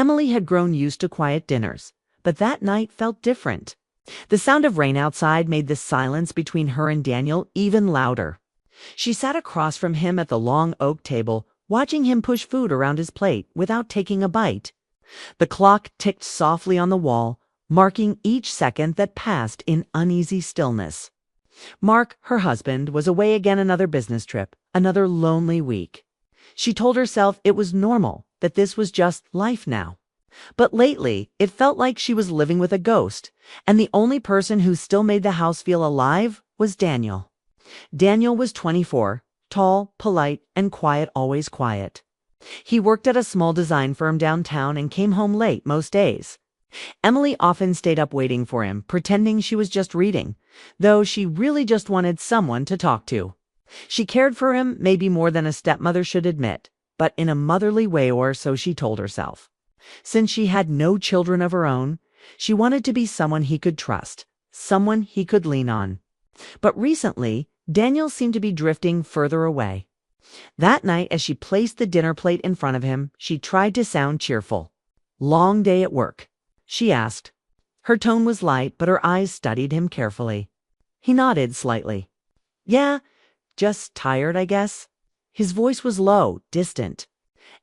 Emily had grown used to quiet dinners, but that night felt different. The sound of rain outside made the silence between her and Daniel even louder. She sat across from him at the long oak table, watching him push food around his plate without taking a bite. The clock ticked softly on the wall, marking each second that passed in uneasy stillness. Mark, her husband, was away again, another business trip, another lonely week. She told herself it was normal, that this was just life now. But lately, it felt like she was living with a ghost, and the only person who still made the house feel alive was Daniel. Daniel was 24, tall, polite, and quiet, always quiet. He worked at a small design firm downtown and came home late most days. Emily often stayed up waiting for him, pretending she was just reading, though she really just wanted someone to talk to. She cared for him maybe more than a stepmother should admit, but in a motherly way, or so she told herself. Since she had no children of her own, she wanted to be someone he could trust, someone he could lean on. But recently, Daniel seemed to be drifting further away. That night, as she placed the dinner plate in front of him, she tried to sound cheerful. "Long day at work?" she asked. Her tone was light, but her eyes studied him carefully. He nodded slightly. "Yeah, just tired, I guess." His voice was low, distant.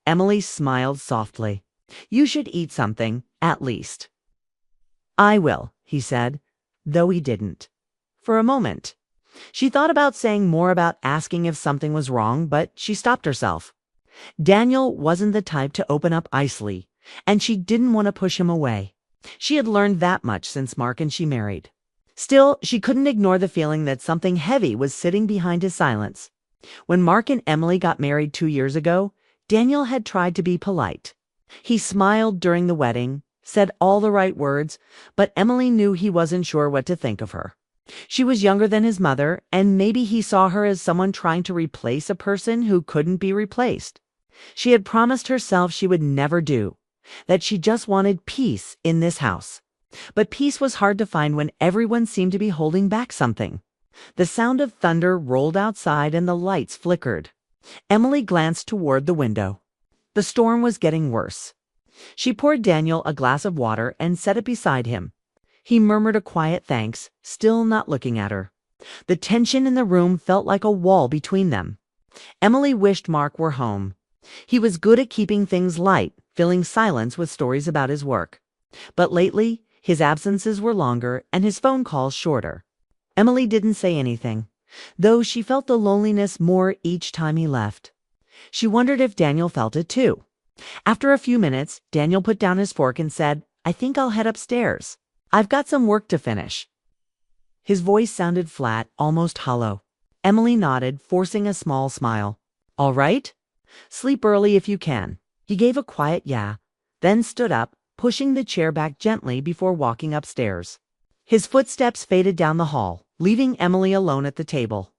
Emily smiled softly. "You should eat something, at least." "I will," he said, though he didn't. For a moment. She thought about saying more, about asking if something was wrong, but she stopped herself. Daniel wasn't the type to open up easily, and she didn't want to push him away. She had learned that much since Mark and she married. Still, she couldn't ignore the feeling that something heavy was sitting behind his silence. When Mark and Emily got married 2 years ago, Daniel had tried to be polite. He smiled during the wedding, said all the right words, but Emily knew he wasn't sure what to think of her. She was younger than his mother, and maybe he saw her as someone trying to replace a person who couldn't be replaced. She had promised herself she would never do, that she just wanted peace in this house. But peace was hard to find when everyone seemed to be holding back something. The sound of thunder rolled outside and the lights flickered. Emily glanced toward the window. The storm was getting worse. She poured Daniel a glass of water and set it beside him. He murmured a quiet thanks, still not looking at her. The tension in the room felt like a wall between them. Emily wished Mark were home. He was good at keeping things light, filling silence with stories about his work. But lately, his absences were longer and his phone calls shorter. Emily didn't say anything, though she felt the loneliness more each time he left. She wondered if Daniel felt it too. After a few minutes, Daniel put down his fork and said, "I think I'll head upstairs. I've got some work to finish." His voice sounded flat, almost hollow. Emily nodded, forcing a small smile. "All right? Sleep early if you can." He gave a quiet yeah, then stood up, pushing the chair back gently before walking upstairs. His footsteps faded down the hall, leaving Emily alone at the table.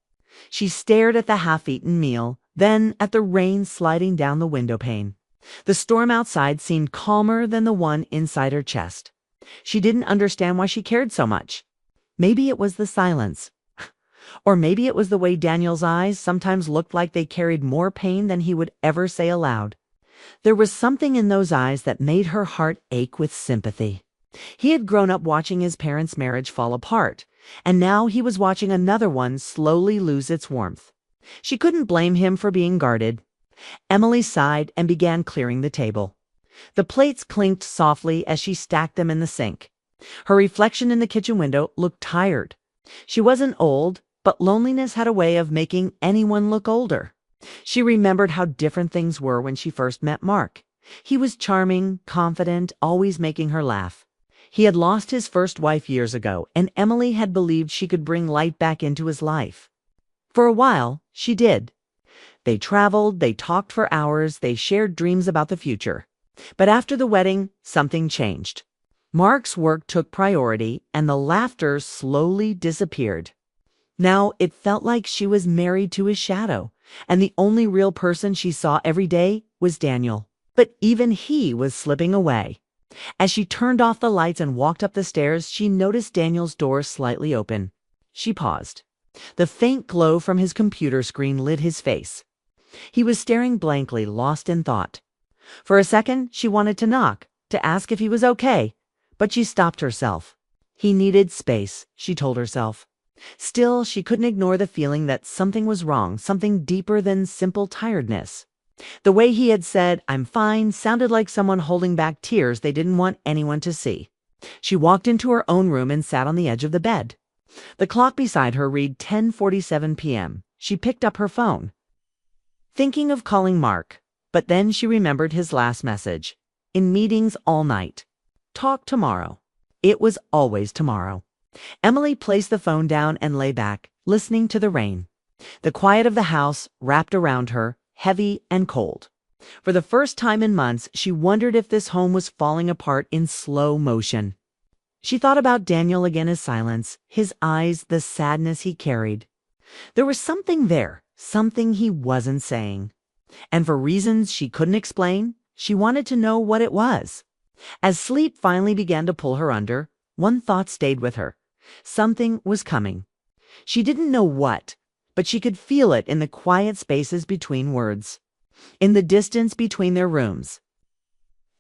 She stared at the half-eaten meal, then at the rain sliding down the window pane. The storm outside seemed calmer than the one inside her chest. She didn't understand why she cared so much. Maybe it was the silence. Or maybe it was the way Daniel's eyes sometimes looked like they carried more pain than he would ever say aloud. There was something in those eyes that made her heart ache with sympathy. He had grown up watching his parents' marriage fall apart, and now he was watching another one slowly lose its warmth. She couldn't blame him for being guarded. Emily sighed and began clearing the table. The plates clinked softly as she stacked them in the sink. Her reflection in the kitchen window looked tired. She wasn't old, but loneliness had a way of making anyone look older. She remembered how different things were when she first met Mark. He was charming, confident, always making her laugh. He had lost his first wife years ago, and Emily had believed she could bring light back into his life. For a while, she did. They traveled, they talked for hours, they shared dreams about the future. But after the wedding, something changed. Mark's work took priority, and the laughter slowly disappeared. Now it felt like she was married to his shadow, and the only real person she saw every day was Daniel. But even he was slipping away. As she turned off the lights and walked up the stairs, she noticed Daniel's door slightly open. She paused. The faint glow from his computer screen lit his face. He was staring blankly, lost in thought. For a second, she wanted to knock, to ask if he was okay, but she stopped herself. He needed space, she told herself. Still, she couldn't ignore the feeling that something was wrong, something deeper than simple tiredness. The way he had said, "I'm fine," sounded like someone holding back tears they didn't want anyone to see. She walked into her own room and sat on the edge of the bed. The clock beside her read 10:47 p.m. She picked up her phone, thinking of calling Mark, but then she remembered his last message. In meetings all night. Talk tomorrow. It was always tomorrow. Emily placed the phone down and lay back, listening to the rain. The quiet of the house wrapped around her, heavy and cold. For the first time in months, she wondered if this home was falling apart in slow motion. She thought about Daniel again, his silence, his eyes, the sadness he carried. There was something there, something he wasn't saying. And for reasons she couldn't explain, she wanted to know what it was. As sleep finally began to pull her under, one thought stayed with her. Something was coming. She didn't know what, but she could feel it in the quiet spaces between words, in the distance between their rooms,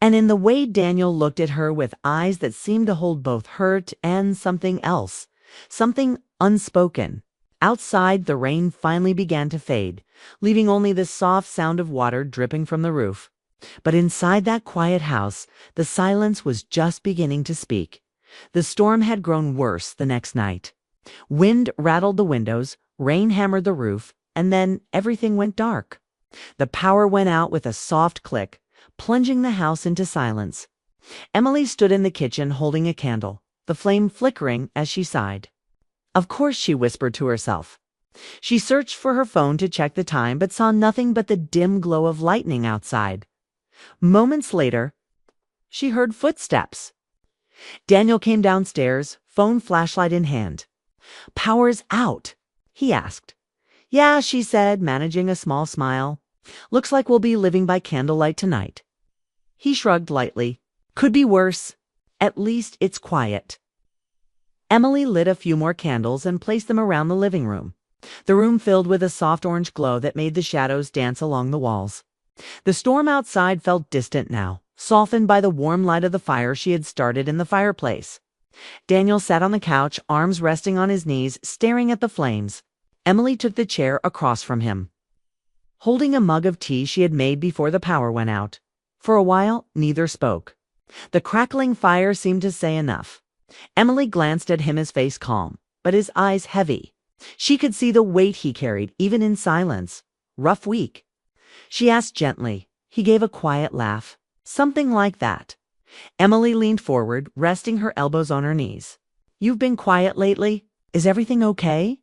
and in the way Daniel looked at her with eyes that seemed to hold both hurt and something else, something unspoken. Outside, the rain finally began to fade, leaving only the soft sound of water dripping from the roof. But inside that quiet house, the silence was just beginning to speak. The storm had grown worse the next night. Wind rattled the windows, rain hammered the roof, and then everything went dark. The power went out with a soft click, plunging the house into silence. Emily stood in the kitchen holding a candle, the flame flickering as she sighed. Of course, she whispered to herself. She searched for her phone to check the time, but saw nothing but the dim glow of lightning outside. Moments later, she heard footsteps. Daniel came downstairs, phone flashlight in hand. "Power's out?" he asked. "Yeah," she said, managing a small smile. "Looks like we'll be living by candlelight tonight." He shrugged lightly. "Could be worse. At least it's quiet." Emily lit a few more candles and placed them around the living room. The room filled with a soft orange glow that made the shadows dance along the walls. The storm outside felt distant now, softened by the warm light of the fire she had started in the fireplace. Daniel sat on the couch, arms resting on his knees, staring at the flames. Emily took the chair across from him, holding a mug of tea she had made before the power went out. For a while, neither spoke. The crackling fire seemed to say enough. Emily glanced at him, his face calm, but his eyes heavy. She could see the weight he carried, even in silence. Rough week. She asked gently. He gave a quiet laugh. Something like that. Emily leaned forward, resting her elbows on her knees. "You've been quiet lately. Is everything okay?"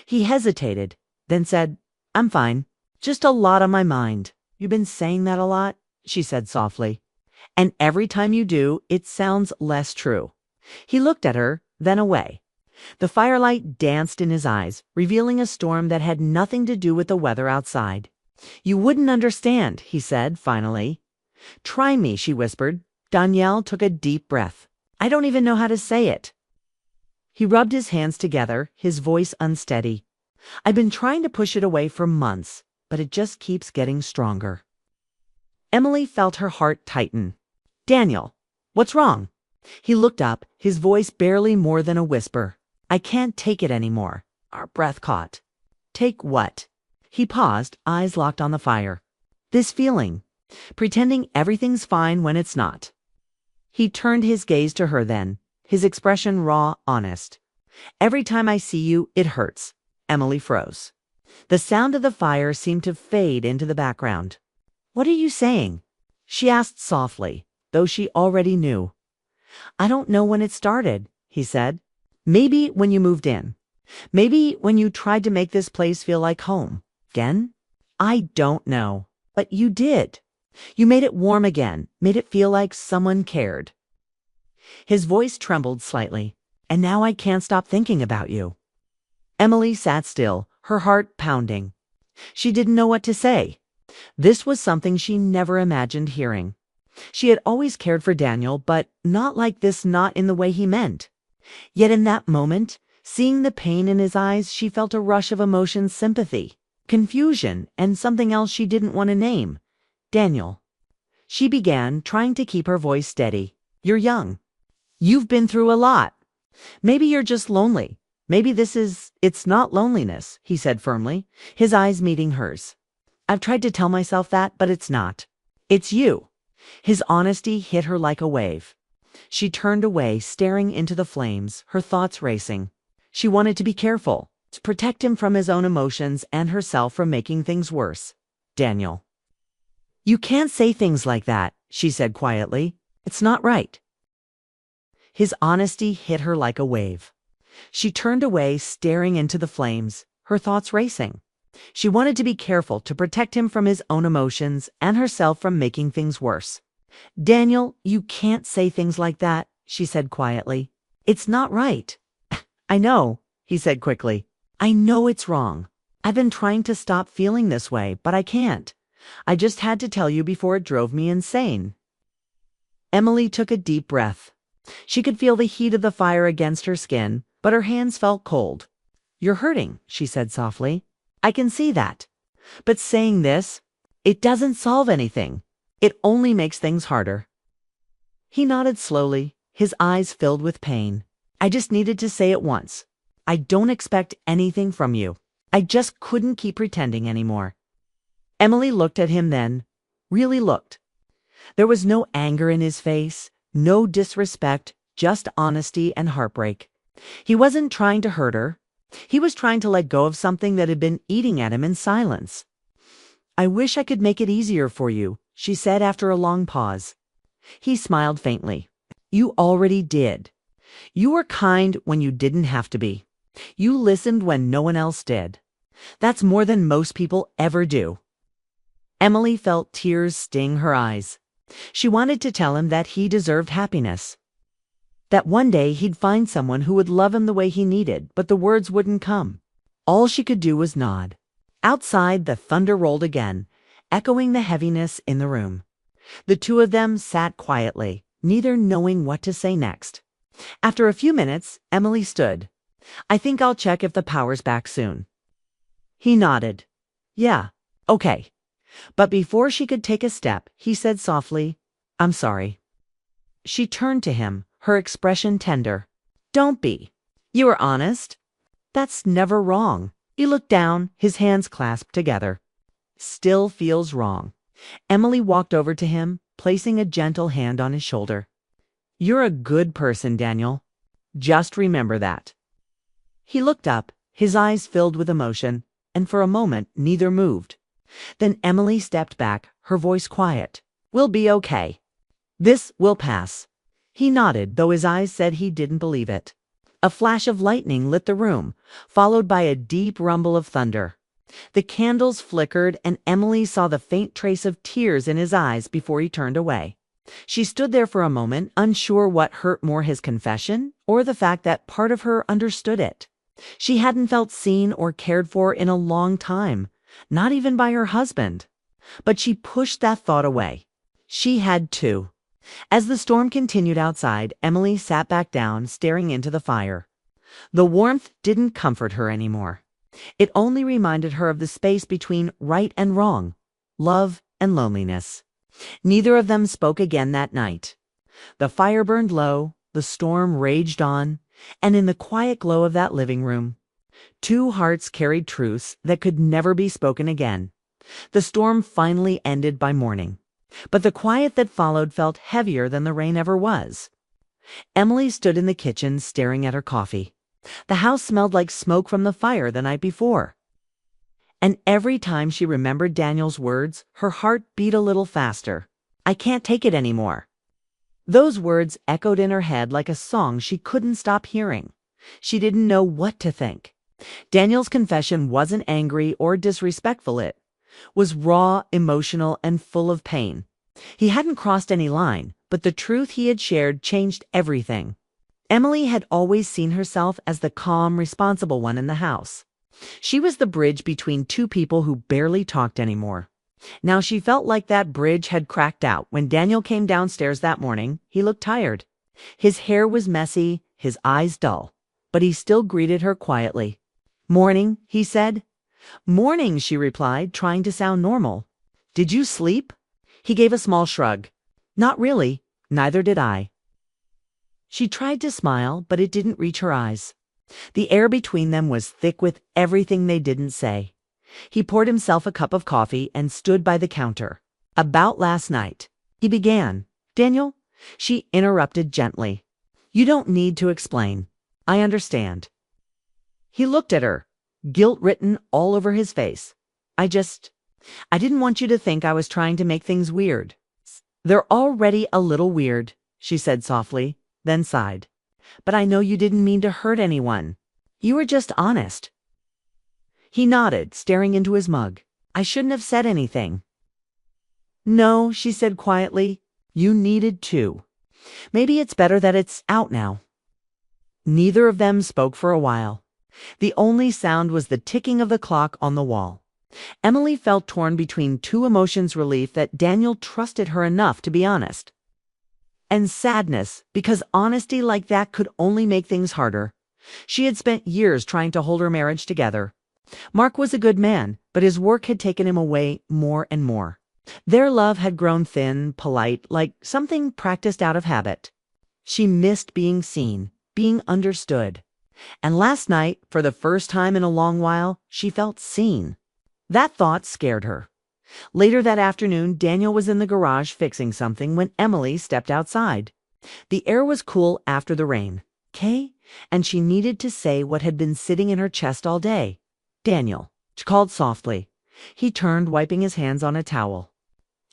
He hesitated, then said, "I'm fine. Just a lot on my mind." "You've been saying that a lot," she said softly. "And every time you do, it sounds less true." He looked at her, then away. The firelight danced in his eyes, revealing a storm that had nothing to do with the weather outside. "You wouldn't understand," he said, finally. "Try me," she whispered. Danielle took a deep breath. "I don't even know how to say it." He rubbed his hands together, his voice unsteady. "I've been trying to push it away for months, but it just keeps getting stronger." Emily felt her heart tighten. "Daniel, what's wrong?" He looked up, his voice barely more than a whisper. "I can't take it anymore." Our breath caught. "Take what?" He paused, eyes locked on the fire. "This feeling. Pretending everything's fine when it's not." He turned his gaze to her then, his expression raw, honest. "Every time I see you, it hurts." Emily froze. The sound of the fire seemed to fade into the background. "What are you saying?" she asked softly, though she already knew. "I don't know when it started," he said. "Maybe when you moved in. Maybe when you tried to make this place feel like home. Again? I don't know. But you did. You made it warm again, made it feel like someone cared." His voice trembled slightly. "And now I can't stop thinking about you." Emily sat still, her heart pounding. She didn't know what to say. This was something she never imagined hearing. She had always cared for Daniel, but not like this, not in the way he meant. Yet in that moment, seeing the pain in his eyes, she felt a rush of emotion, sympathy, confusion, and something else she didn't want to name. Daniel. She began, trying to keep her voice steady. You're young. You've been through a lot. Maybe you're just lonely. Maybe it's not loneliness, he said firmly, his eyes meeting hers. I've tried to tell myself that, but it's not. It's you. His honesty hit her like a wave. She turned away, staring into the flames, her thoughts racing. She wanted to be careful, to protect him from his own emotions and herself from making things worse. Daniel. You can't say things like that, she said quietly. It's not right. His honesty hit her like a wave. She turned away, staring into the flames, her thoughts racing. She wanted to be careful to protect him from his own emotions and herself from making things worse. Daniel, you can't say things like that, she said quietly. It's not right. I know, he said quickly. I know it's wrong. I've been trying to stop feeling this way, but I can't. I just had to tell you before it drove me insane. Emily took a deep breath. She could feel the heat of the fire against her skin, but her hands felt cold. You're hurting, she said softly. I can see that. But saying this, it doesn't solve anything. It only makes things harder. He nodded slowly, his eyes filled with pain. I just needed to say it once. I don't expect anything from you. I just couldn't keep pretending anymore. Emily looked at him then, really looked. There was no anger in his face, no disrespect, just honesty and heartbreak. He wasn't trying to hurt her. He was trying to let go of something that had been eating at him in silence. I wish I could make it easier for you, she said after a long pause. He smiled faintly. You already did. You were kind when you didn't have to be. You listened when no one else did. That's more than most people ever do. Emily felt tears sting her eyes. She wanted to tell him that he deserved happiness. That one day he'd find someone who would love him the way he needed, but the words wouldn't come. All she could do was nod. Outside, the thunder rolled again, echoing the heaviness in the room. The two of them sat quietly, neither knowing what to say next. After a few minutes, Emily stood. I think I'll check if the power's back soon. He nodded. Yeah, okay. But before she could take a step, he said softly, I'm sorry. She turned to him, her expression tender. Don't be. You were honest. That's never wrong. He looked down, his hands clasped together. Still feels wrong. Emily walked over to him, placing a gentle hand on his shoulder. You're a good person, Daniel. Just remember that. He looked up, his eyes filled with emotion, and for a moment neither moved. Then Emily stepped back, her voice quiet. We'll be okay. This will pass. He nodded, though his eyes said he didn't believe it. A flash of lightning lit the room, followed by a deep rumble of thunder. The candles flickered, and Emily saw the faint trace of tears in his eyes before he turned away. She stood there for a moment, unsure what hurt more, his confession or the fact that part of her understood it. She hadn't felt seen or cared for in a long time, not even by her husband. But she pushed that thought away. She had too. As the storm continued outside, Emily sat back down, staring into the fire. The warmth didn't comfort her anymore. It only reminded her of the space between right and wrong, love and loneliness. Neither of them spoke again that night. The fire burned low, the storm raged on, and in the quiet glow of that living room, two hearts carried truths that could never be spoken again. The storm finally ended by morning, but the quiet that followed felt heavier than the rain ever was. Emily stood in the kitchen staring at her coffee. The house smelled like smoke from the fire the night before. And every time she remembered Daniel's words, her heart beat a little faster. I can't take it anymore. Those words echoed in her head like a song she couldn't stop hearing. She didn't know what to think. Daniel's confession wasn't angry or disrespectful. It was raw, emotional, and full of pain. He hadn't crossed any line, but the truth he had shared changed everything. Emily had always seen herself as the calm, responsible one in the house. She was the bridge between two people who barely talked anymore. Now she felt like that bridge had cracked out. When Daniel came downstairs that morning, he looked tired. His hair was messy, his eyes dull, but he still greeted her quietly. Morning, he said. Morning, she replied, trying to sound normal. Did you sleep? He gave a small shrug. Not really. Neither did I. She tried to smile, but it didn't reach her eyes. The air between them was thick with everything they didn't say. He poured himself a cup of coffee and stood by the counter. About last night, he began. Daniel, she interrupted gently. You don't need to explain. I understand. He looked at her, guilt written all over his face. I didn't want you to think I was trying to make things weird. They're already a little weird, she said softly, then sighed. But I know you didn't mean to hurt anyone. You were just honest. He nodded, staring into his mug. I shouldn't have said anything. No, she said quietly. You needed to. Maybe it's better that it's out now. Neither of them spoke for a while. The only sound was the ticking of the clock on the wall. Emily felt torn between two emotions: relief that Daniel trusted her enough to be honest, and sadness because honesty like that could only make things harder. She had spent years trying to hold her marriage together. Mark was a good man, but his work had taken him away more and more. Their love had grown thin, polite, like something practiced out of habit. She missed being seen, being understood. And last night, for the first time in a long while, she felt seen. That thought scared her. Later that afternoon, Daniel was in the garage fixing something when Emily stepped outside. The air was cool after the rain. "Kay?" And she needed to say what had been sitting in her chest all day. "Daniel," she called softly. He turned, wiping his hands on a towel.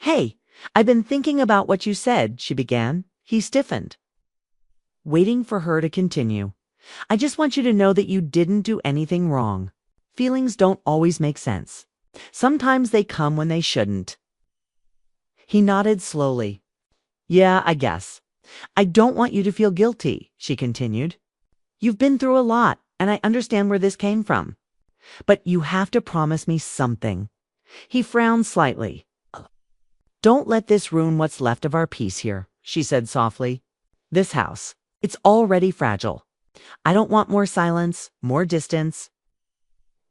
"Hey, I've been thinking about what you said," she began. He stiffened, waiting for her to continue. "I just want you to know that you didn't do anything wrong. Feelings don't always make sense. Sometimes they come when they shouldn't." He nodded slowly. "Yeah, I guess. I don't want you to feel guilty," she continued. "You've been through a lot, and I understand where this came from. But you have to promise me something." He frowned slightly. "Don't let this ruin what's left of our peace here," she said softly. "This house, it's already fragile. I don't want more silence, more distance."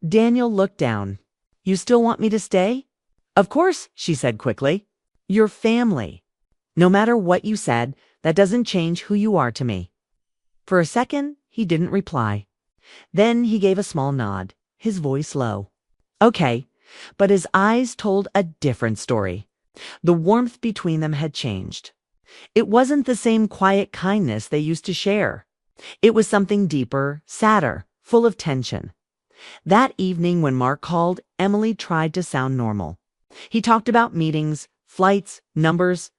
Daniel looked down. "You still want me to stay?" "Of course," she said quickly. "You're family. No matter what you said, that doesn't change who you are to me." For a second, he didn't reply. Then he gave a small nod, his voice low. "Okay," but his eyes told a different story. The warmth between them had changed. It wasn't the same quiet kindness they used to share. It was something deeper, sadder, full of tension. That evening when Mark called, Emily tried to sound normal. He talked about meetings, flights, numbers.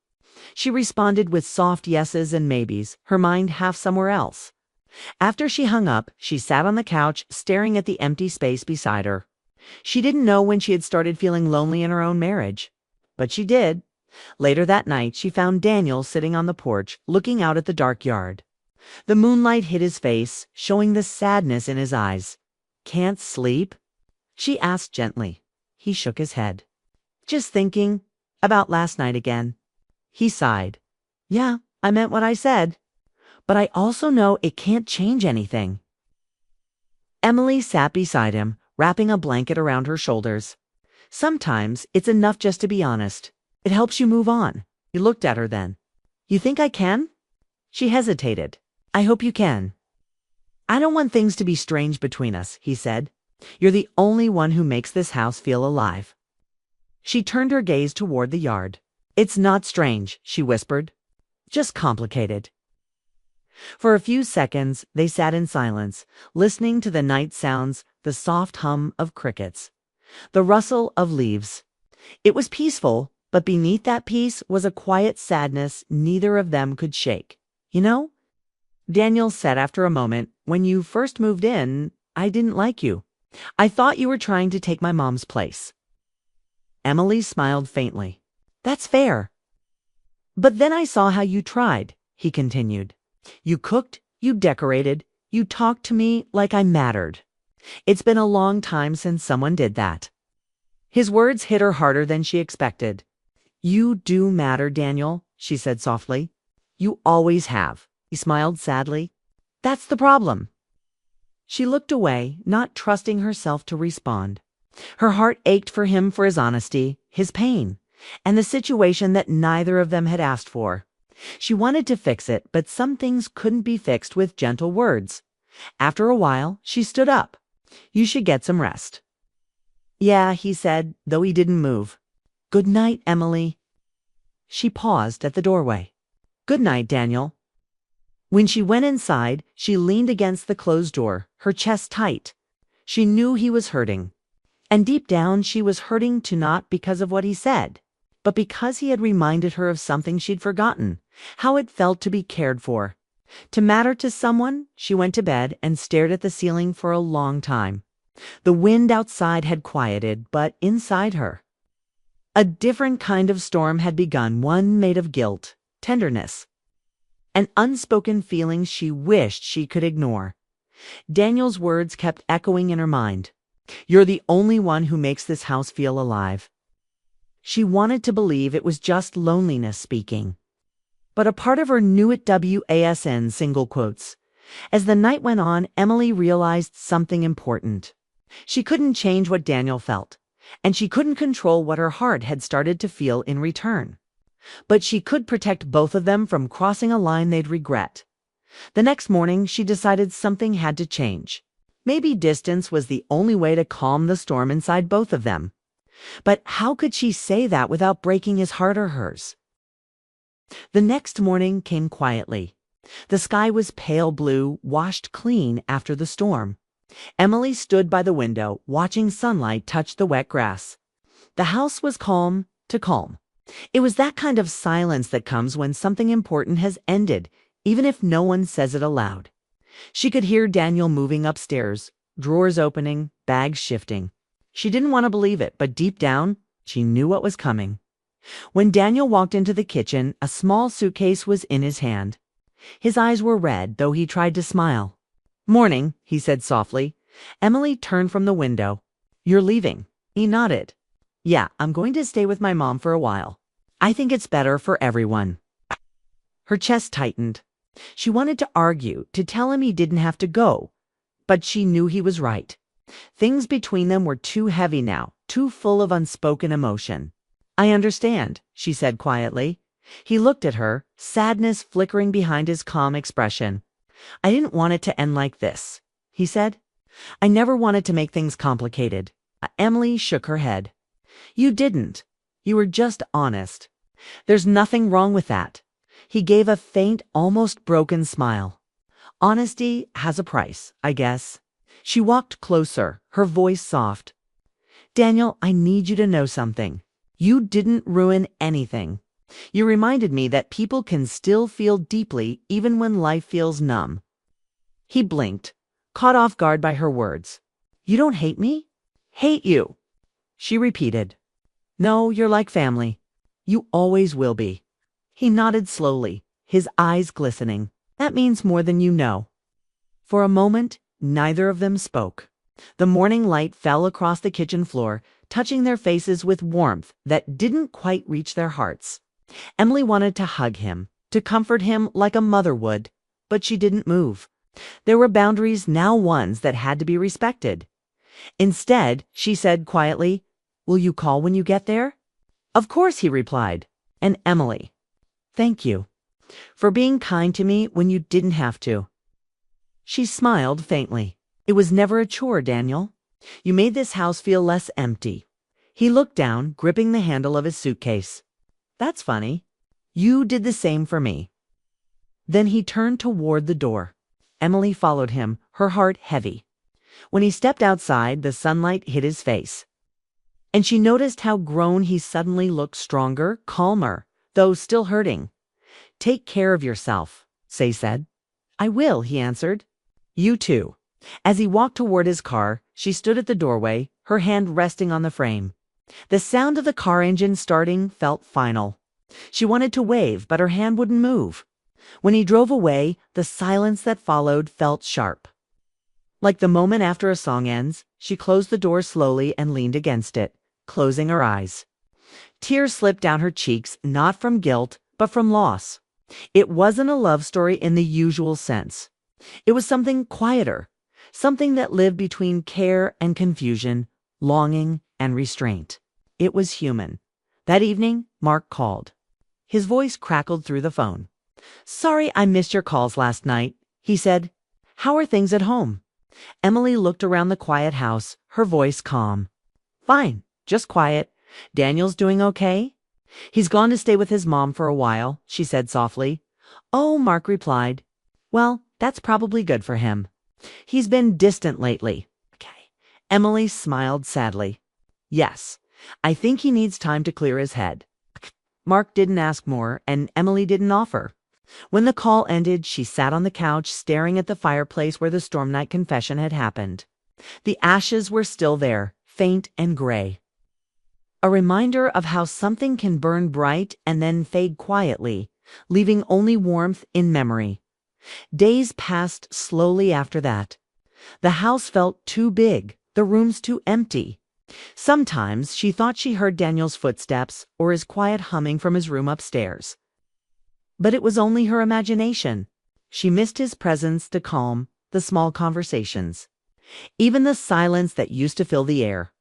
She responded with soft yeses and maybes, her mind half somewhere else. After she hung up, she sat on the couch, staring at the empty space beside her. She didn't know when she had started feeling lonely in her own marriage, but she did. Later that night, she found Daniel sitting on the porch, looking out at the dark yard. The moonlight hit his face, showing the sadness in his eyes. "Can't sleep?" she asked gently. He shook his head. "Just thinking about last night again." He sighed. "Yeah, I meant what I said. But I also know it can't change anything." Emily sat beside him, wrapping a blanket around her shoulders. "Sometimes it's enough just to be honest. It helps you move on." He looked at her then. "You think I can?" She hesitated. "I hope you can." "I don't want things to be strange between us," he said. "You're the only one who makes this house feel alive." She turned her gaze toward the yard. "It's not strange," she whispered. "Just complicated." For a few seconds, they sat in silence, listening to the night sounds, the soft hum of crickets, the rustle of leaves. It was peaceful, but beneath that peace was a quiet sadness neither of them could shake. "You know," Daniel said after a moment, "when you first moved in, I didn't like you. I thought you were trying to take my mom's place." Emily smiled faintly. "That's fair. But then I saw how you tried," he continued. "You cooked, you decorated, you talked to me like I mattered. It's been a long time since someone did that." His words hit her harder than she expected. "You do matter, Daniel," she said softly. "You always have." He smiled sadly. "That's the problem." She looked away, not trusting herself to respond. Her heart ached for him, for his honesty, his pain. and the situation that neither of them had asked for. She wanted to fix it, but some things couldn't be fixed with gentle words. After a while, she stood up. "You should get some rest." "Yeah," he said, though he didn't move. "Good night, Emily." She paused at the doorway. "Good night, Daniel." When she went inside, she leaned against the closed door, her chest tight. She knew he was hurting. And deep down, she was hurting too, not because of what he said, but because he had reminded her of something she'd forgotten, how it felt to be cared for, to matter to someone. She went to bed and stared at the ceiling for a long time. The wind outside had quieted, but inside her, a different kind of storm had begun, one made of guilt, tenderness, and unspoken feelings she wished she could ignore. Daniel's words kept echoing in her mind. "You're the only one who makes this house feel alive." She wanted to believe it was just loneliness speaking, but a part of her knew it wasn't. Single quotes. As the night went on, Emily realized something important. She couldn't change what Daniel felt, and she couldn't control what her heart had started to feel in return. But she could protect both of them from crossing a line they'd regret. The next morning, she decided something had to change. Maybe distance was the only way to calm the storm inside both of them. But how could she say that without breaking his heart or hers? The next morning came quietly. The sky was pale blue, washed clean after the storm. Emily stood by the window, watching sunlight touch the wet grass. The house was calm to calm. It was that kind of silence that comes when something important has ended, even if no one says it aloud. She could hear Daniel moving upstairs, drawers opening, bags shifting. She didn't want to believe it, but deep down, she knew what was coming. When Daniel walked into the kitchen, a small suitcase was in his hand. His eyes were red, though he tried to smile. "Morning," he said softly. Emily turned from the window. "You're leaving?" He nodded. "Yeah, I'm going to stay with my mom for a while. I think it's better for everyone." Her chest tightened. She wanted to argue, to tell him he didn't have to go, but she knew he was right. Things between them were too heavy now, too full of unspoken emotion. "I understand," she said quietly. He looked at her, sadness flickering behind his calm expression. "I didn't want it to end like this," he said. "I never wanted to make things complicated." Emily shook her head. "You didn't. You were just honest. There's nothing wrong with that." He gave a faint, almost broken smile. "Honesty has a price, I guess." She walked closer, her voice soft. "Daniel, I need you to know something. You didn't ruin anything. You reminded me that people can still feel deeply even when life feels numb." He blinked, caught off guard by her words. "You don't hate me?" "Hate you," she repeated. "No, you're like family. You always will be." He nodded slowly, his eyes glistening. "That means more than you know." For a moment, neither of them spoke. The morning light fell across the kitchen floor, touching their faces with warmth that didn't quite reach their hearts. Emily wanted to hug him, to comfort him like a mother would, but she didn't move. There were boundaries, now ones that had to be respected. Instead, she said quietly, "Will you call when you get there?" "Of course," he replied. And Emily, "Thank you for being kind to me when you didn't have to." She smiled faintly. "It was never a chore, Daniel. You made this house feel less empty." He looked down, gripping the handle of his suitcase. "That's funny. You did the same for me." Then he turned toward the door. Emily followed him, her heart heavy. When he stepped outside, the sunlight hit his face, and she noticed how grown he suddenly looked, stronger, calmer, though still hurting. "Take care of yourself," she said. "I will," he answered. "You too." As he walked toward his car, she stood at the doorway, her hand resting on the frame. The sound of the car engine starting felt final. She wanted to wave, but her hand wouldn't move. When he drove away, the silence that followed felt sharp. Like the moment after a song ends, she closed the door slowly and leaned against it, closing her eyes. Tears slipped down her cheeks, not from guilt, but from loss. It wasn't a love story in the usual sense. It was something quieter, something that lived between care and confusion, longing and restraint. It was human. That evening, Mark called. His voice crackled through the phone. "Sorry I missed your calls last night," he said. "How are things at home?" Emily looked around the quiet house, her voice calm. "Fine, just quiet. Daniel's doing okay?" "He's gone to stay with his mom for a while," she said softly. "Oh," Mark replied. "Well, that's probably good for him. He's been distant lately." Okay. Emily smiled sadly. "Yes, I think he needs time to clear his head." Mark didn't ask more, and Emily didn't offer. When the call ended, she sat on the couch staring at the fireplace where the storm night confession had happened. The ashes were still there, faint and gray. A reminder of how something can burn bright and then fade quietly, leaving only warmth in memory. Days passed slowly after that. The house felt too big, the rooms too empty. Sometimes she thought she heard Daniel's footsteps or his quiet humming from his room upstairs. But it was only her imagination. She missed his presence, the calm, the small conversations. Even the silence that used to fill the air.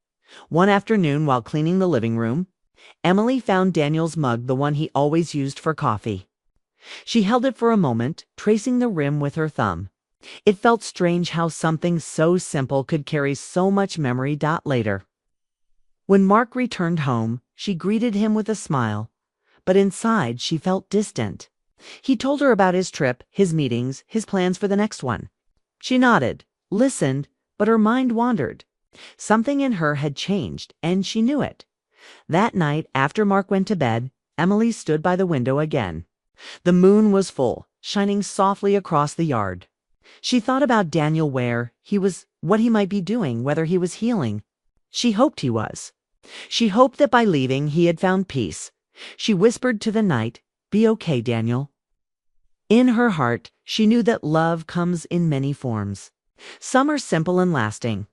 One afternoon, while cleaning the living room, Emily found Daniel's mug, the one he always used for coffee. She held it for a moment, tracing the rim with her thumb. It felt strange how something so simple could carry so much memory. Later, when Mark returned home, she greeted him with a smile, but inside she felt distant. He told her about his trip, his meetings, his plans for the next one. She nodded, listened, but her mind wandered. Something in her had changed, and she knew it. That night, after Mark went to bed, Emily stood by the window again. The moon was full, shining softly across the yard. She thought about Daniel, where he was, what he might be doing, whether he was healing. She hoped he was. She hoped that by leaving he had found peace. She whispered to the night, "Be okay, Daniel." In her heart, she knew that love comes in many forms. Some are simple and lasting.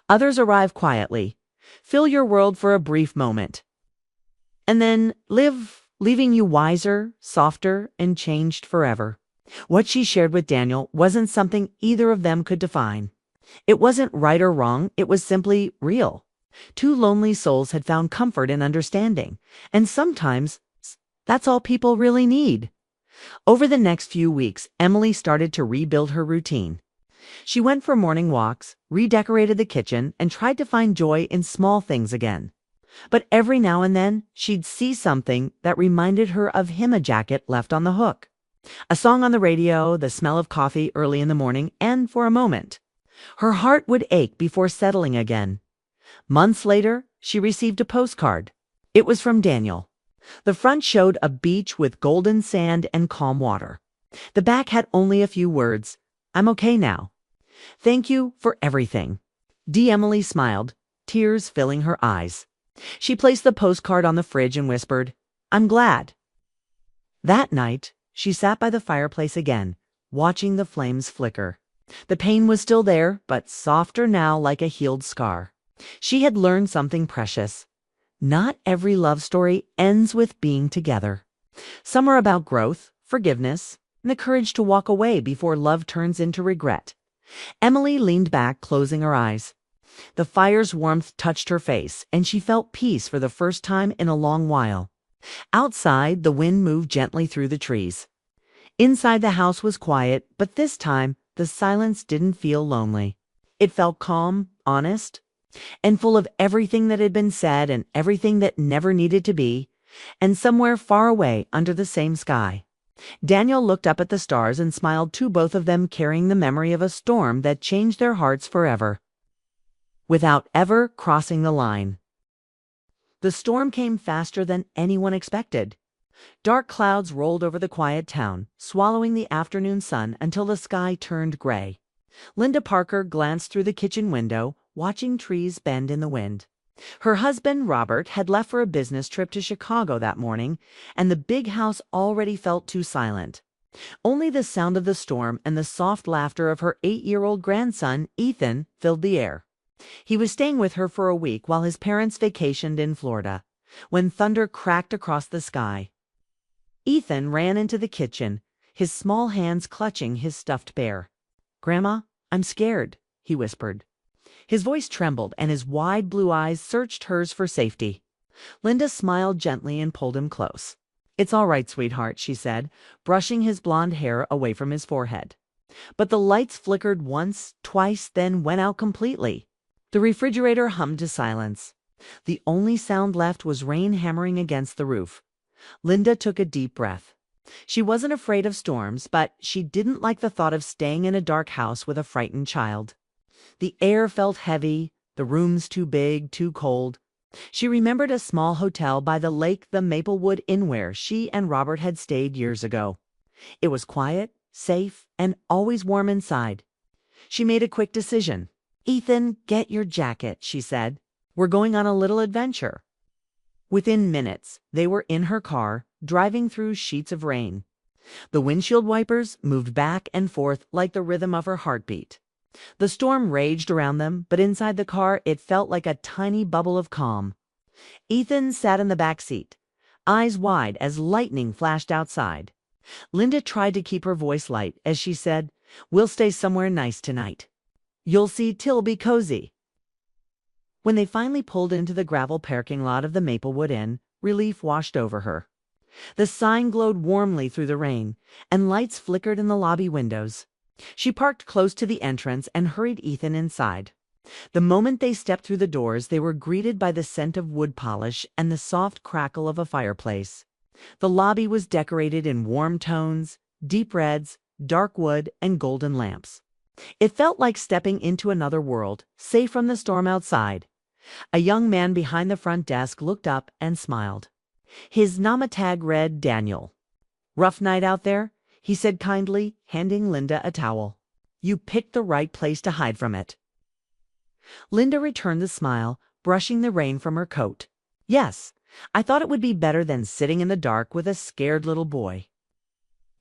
Others arrive quietly, fill your world for a brief moment, and then live, leaving you wiser, softer, and changed forever. What she shared with Daniel wasn't something either of them could define. It wasn't right or wrong, it was simply real. Two lonely souls had found comfort and understanding, and sometimes that's all people really need. Over the next few weeks, Emily started to rebuild her routine. She went for morning walks, redecorated the kitchen, and tried to find joy in small things again. But every now and then, she'd see something that reminded her of him, a jacket left on the hook, a song on the radio, the smell of coffee early in the morning, and for a moment, her heart would ache before settling again. Months later, she received a postcard. It was from Daniel. The front showed a beach with golden sand and calm water. The back had only a few words. "I'm okay now. Thank you for everything." Emily smiled, tears filling her eyes. She placed the postcard on the fridge and whispered, "I'm glad." That night, she sat by the fireplace again, watching the flames flicker. The pain was still there, but softer now, like a healed scar. She had learned something precious. Not every love story ends with being together. Some are about growth, forgiveness, and the courage to walk away before love turns into regret. Emily leaned back, closing her eyes. The fire's warmth touched her face, and she felt peace for the first time in a long while. Outside, the wind moved gently through the trees. Inside, the house was quiet, but this time, the silence didn't feel lonely. It felt calm, honest, and full of everything that had been said and everything that never needed to be, and somewhere far away under the same sky. Daniel looked up at the stars and smiled too, both of them carrying the memory of a storm that changed their hearts forever, without ever crossing the line. The storm came faster than anyone expected. Dark clouds rolled over the quiet town, swallowing the afternoon sun until the sky turned gray. Linda Parker glanced through the kitchen window, watching trees bend in the wind. Her husband, Robert, had left for a business trip to Chicago that morning, and the big house already felt too silent. Only the sound of the storm and the soft laughter of her 8-year-old grandson, Ethan, filled the air. He was staying with her for a week while his parents vacationed in Florida, when thunder cracked across the sky. Ethan ran into the kitchen, his small hands clutching his stuffed bear. "Grandma, I'm scared," he whispered. His voice trembled, and his wide blue eyes searched hers for safety. Linda smiled gently and pulled him close. "It's all right, sweetheart," she said, brushing his blonde hair away from his forehead. But the lights flickered once, twice, then went out completely. The refrigerator hummed to silence. The only sound left was rain hammering against the roof. Linda took a deep breath. She wasn't afraid of storms, but she didn't like the thought of staying in a dark house with a frightened child. The air felt heavy, the rooms too big, too cold. She remembered a small hotel by the lake, the Maplewood Inn, where she and Robert had stayed years ago. It was quiet, safe, and always warm inside. She made a quick decision. "Ethan, get your jacket," she said. "We're going on a little adventure." Within minutes, they were in her car, driving through sheets of rain. The windshield wipers moved back and forth like the rhythm of her heartbeat. The storm raged around them, but inside the car it felt like a tiny bubble of calm. Ethan sat in the back seat, eyes wide as lightning flashed outside. Linda tried to keep her voice light as she said, "We'll stay somewhere nice tonight. You'll see, 'Twill be cozy." When they finally pulled into the gravel parking lot of the Maplewood Inn, relief washed over her. The sign glowed warmly through the rain, and lights flickered in the lobby windows. She parked close to the entrance and hurried Ethan inside. The moment they stepped through the doors, they were greeted by the scent of wood polish and the soft crackle of a fireplace. The lobby was decorated in warm tones, deep reds, dark wood, and golden lamps. It felt like stepping into another world, safe from the storm outside. A young man behind the front desk looked up and smiled. His name tag read Daniel. "Rough night out there?" he said kindly, handing Linda a towel. "You picked the right place to hide from it." Linda returned the smile, brushing the rain from her coat. "Yes, I thought it would be better than sitting in the dark with a scared little boy."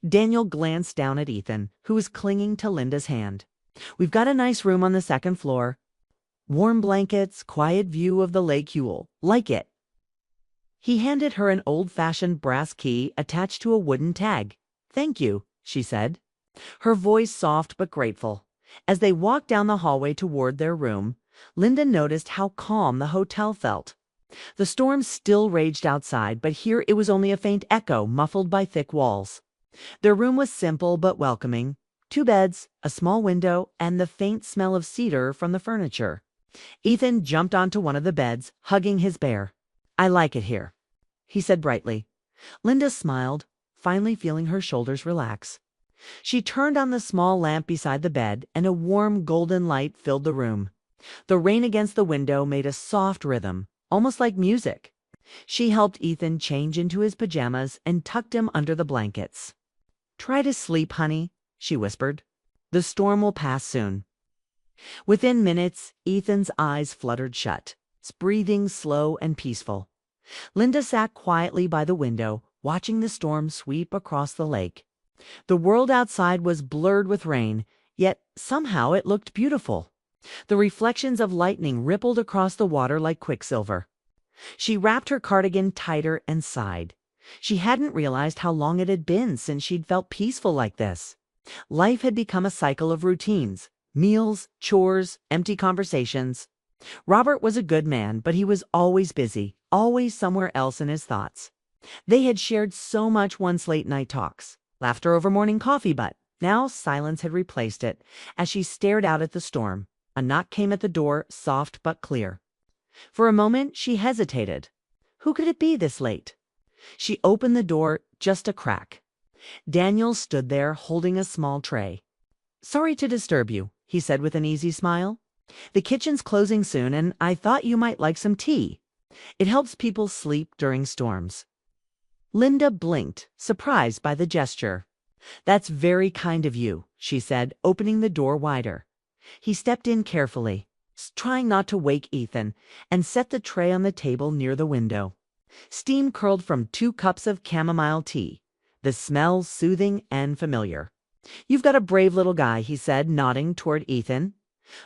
Daniel glanced down at Ethan, who was clinging to Linda's hand. "We've got a nice room on the second floor. Warm blankets, quiet view of the Lake. You'll like it." He handed her an old-fashioned brass key attached to a wooden tag. "Thank you," she said, her voice soft but grateful. As they walked down the hallway toward their room, Linda noticed how calm the hotel felt. The storm still raged outside, but here it was only a faint echo muffled by thick walls. Their room was simple but welcoming. 2 beds, a small window, and the faint smell of cedar from the furniture. Ethan jumped onto one of the beds, hugging his bear. "I like it here," he said brightly. Linda smiled, finally feeling her shoulders relax. She turned on the small lamp beside the bed, and a warm golden light filled the room. The rain against the window made a soft rhythm, almost like music. She helped Ethan change into his pajamas and tucked him under the blankets. "Try to sleep, honey," she whispered. "The storm will pass soon." Within minutes, Ethan's eyes fluttered shut, his breathing slow and peaceful. Linda sat quietly by the window, watching the storm sweep across the lake. The world outside was blurred with rain, yet somehow it looked beautiful. The reflections of lightning rippled across the water like quicksilver. She wrapped her cardigan tighter and sighed. She hadn't realized how long it had been since she'd felt peaceful like this. Life had become a cycle of routines. Meals, chores, empty conversations. Robert was a good man, but he was always busy, always somewhere else in his thoughts. They had shared so much once late-night talks, laughter over morning coffee, but now silence had replaced it as she stared out at the storm. A knock came at the door, soft but clear. For a moment, she hesitated. Who could it be this late? She opened the door just a crack. Daniel stood there, holding a small tray. "Sorry to disturb you," he said with an easy smile. "The kitchen's closing soon, and I thought you might like some tea. It helps people sleep during storms." Linda blinked, surprised by the gesture. "That's very kind of you," she said, opening the door wider. He stepped in carefully, trying not to wake Ethan, and set the tray on the table near the window. Steam curled from 2 cups of chamomile tea, the smell soothing and familiar. "You've got a brave little guy," he said, nodding toward Ethan.